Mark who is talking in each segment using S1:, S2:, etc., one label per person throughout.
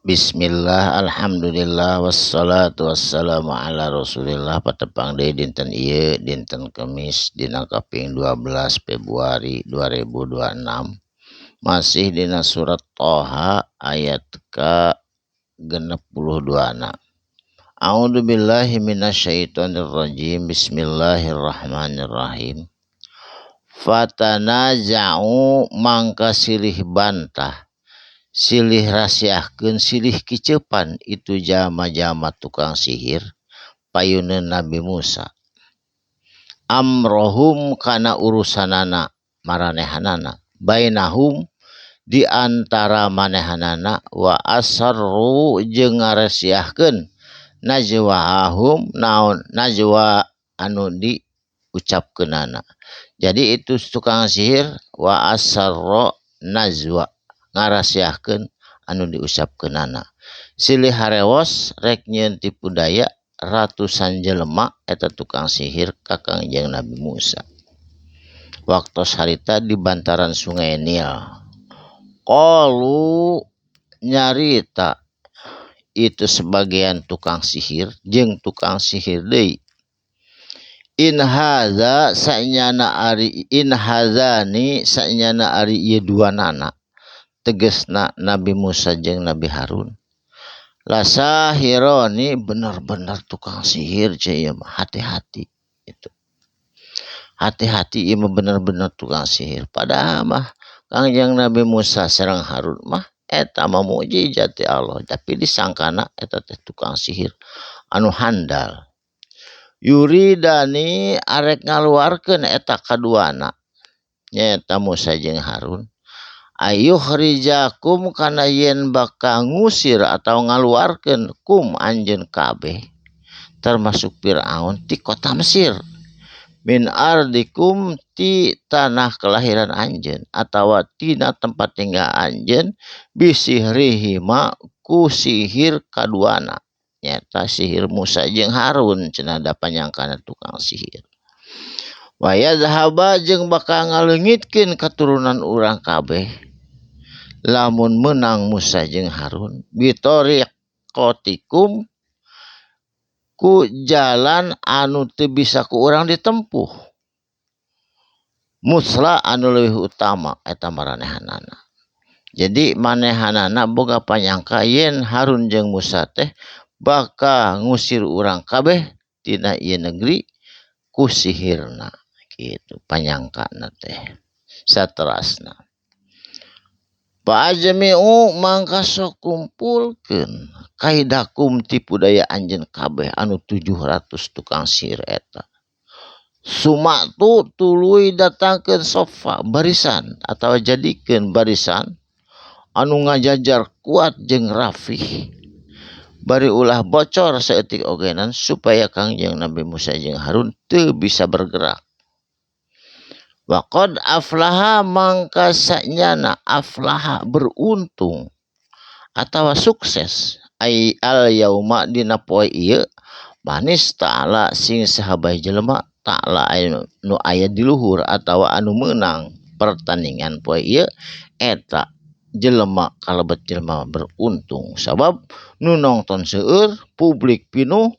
S1: Bismillah, alhamdulillah, wassalatu wassalamu ala rasulillah. Patepang deui dinten ieu dinten Kemis dina kaping 12 Februari 2026. Masih dina surat Toha ayat ke 62 na. A'udzu billahi minasyaitonir rajim. Bismillahirrahmanirrahim. Fatanaza'u mangka silih bantah, silih rasiahkeun, silih kicepan itu jama-jama tukang sihir payuneun Nabi Musa. Amrohum kana urusanana maranehanana, bainahum di antara manehanana, wa asarru jeung ngarasiahkeun najwahum naon najwa anu diucapkeunana. Jadi itu tukang sihir wa asarro najwa ngarasiahkeun anu diusapkeunana. Silih harewos rek nyieun tipu daya ratusan jelema eta tukang sihir ka Kangjeng Nabi Musa. Waktos harita di bantaran Sungai Nil. Qalu nyarita itu sebagian tukang sihir jeung tukang sihir deui. In hadza sanyana ari in hadzani sanyana ari ieu duanana, tegesna Nabi Musa jeung Nabi Harun. Lasahironi bener-bener tukang sihir ieu mah, hati-hati itu. Hati-hati ieu mah bener-bener tukang sihir. Padahal mah Kangjeng Nabi Musa sareng Harun mah eta mah mukjizat ti Allah, tapi disangkana eta teh tukang sihir anu handal. Yuridani arek ngaluarkeun eta kaduana nyaeta Musa jeung Harun, ayuh rijakum kana yen bakal ngusir atau ngaluarkeun kum anjeun kabeh termasuk Firaun ti kota Mesir, min ardikum ti tanah kelahiran anjeun atawa tina tempat tinggal anjeun, bisihrihima ku sihir kaduana nyata sihir Musa jeung Harun cenah da panyangkana tukang sihir. Wa yadhhaba jeung bakal ngaleungitkeun katurunan urang kabeh lamun menang Musa jeung Harun, bitoriqotikum ku jalan anu teu bisa ku urang ditempuh, musla anu leuwih utama eta maranehanana. Jadi manehanana boga panyangka yen Harun jeung Musa teh bakal ngusir urang kabeh tina ieu negeri ku sihirna kitu panyangkana teh. Saterasna Fa'ajmi'u mangka sok kumpulkeun kaidakum tipu daya anjeun kabeh anu 700 tukang sihir eta. Sumatu tuluy datangkeun sofa barisan atawa jadikeun barisan anu ngajajar kuat jeung rafih. Bari ulah bocor saeutik ogenan supaya Kangjeng Nabi Musa jeung Harun teu bisa bergerak. Wa qad aflaha mangka sanyana aflaha beruntung atawa sukses ai al yauma dina poe ieu manis ta'ala sing sahabay jelema ta'ala nu aya di luhur atawa anu meunang pertandingan poe ieu eta jelema kalebet jelema beruntung, sabab nu nongton seueur publik pinuh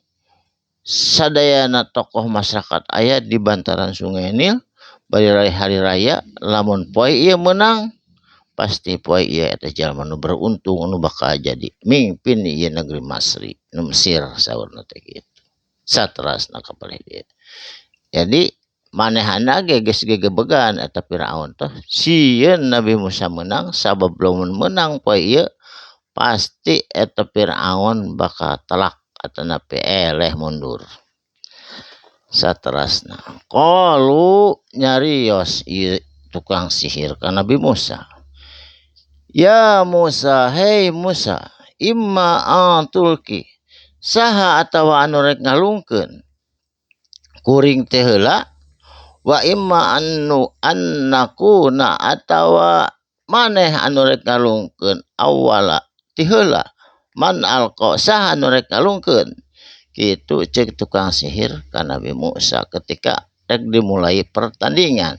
S1: sadayana tokoh masyarakat aya di bantaran Sungai Nil. Bari hari raya lamun poe ieu meunang pasti poe ieu eta jalma nu beruntung nu bakal jadi mimpin ieu negeri Masri nu Mesir saurna teh kitu. Saterasna kapalih ieu. Jadi manehana ge geus gegebegan eta Firaun teh sieun Nabi Musa menang, sabab lamun menang poe ieu pasti eta Firaun bakal telak atanapi eleh mundur. Saterasna qalu nyarios ieu tukang sihir ka Nabi Musa, ya Musa, hei Musa, imma antulki saha atawa anu rek ngalungkeun kuring teh heula, wa imma annakuna atawa maneh anu rek ngalungkeun awala ti heula, man alqa saha anu rek ngalungkeun kitu ceuk tukang sihir ka Nabi Musa ketika rek dimulai pertandingan.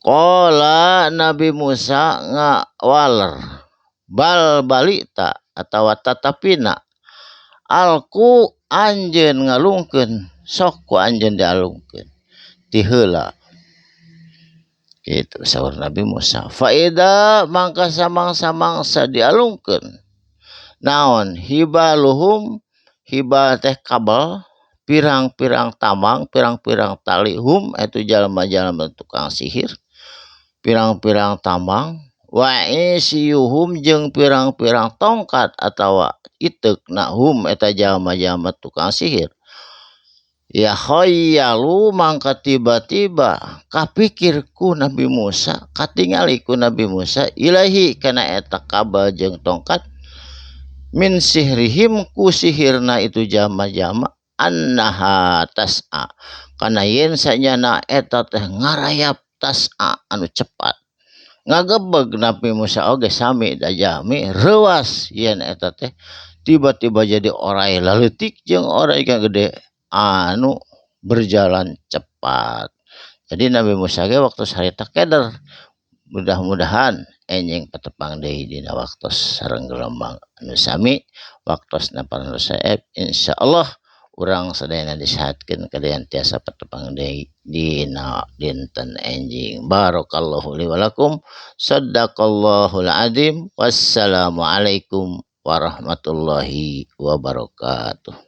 S1: Qala Nabi Musa ngawaler bal balita atawa tatapina alku anjeun ngalungkeun sok ku anjeun dialungkeun ti heula kitu saur Nabi Musa. Faida mangka samang-samangsa dialungkeun naon hibaluhum hibal teh kabel pirang-pirang tamang pirang-pirang tali hum itu jalma-jalma tukang sihir pirang-pirang tamang wa isyuhum jeung pirang-pirang tongkat atawa itek na hum eta jalma-jalma tukang sihir ya khayyalu mangka tiba-tiba kapikir ku Nabi Musa katingali ku Nabi Musa ilahi kana eta kabel jeung tongkat min sihrihim ku sihirna itu jalma-jalma annaha tas'a kana yen sanyana eta teh ngarayap tas'a anu cepat ngagebeg Nabi Musa oge sami da jami rewas yen eta teh tiba-tiba jadi orai laletik jeung orai ka gede anu berjalan cepat. Jadi Nabi Musa ge waktu harita keder mudah-mudahan enjing patepang deui dina waktos sareng gelombang anu sami waktosna parantos saeb insyaallah urang sadayana disahatkeun kadean tiasa patepang deui dina dinten enjing. Barakallahu li wa lakum sadaqallahul adzim wassalamu alaikum warahmatullahi wabarakatuh.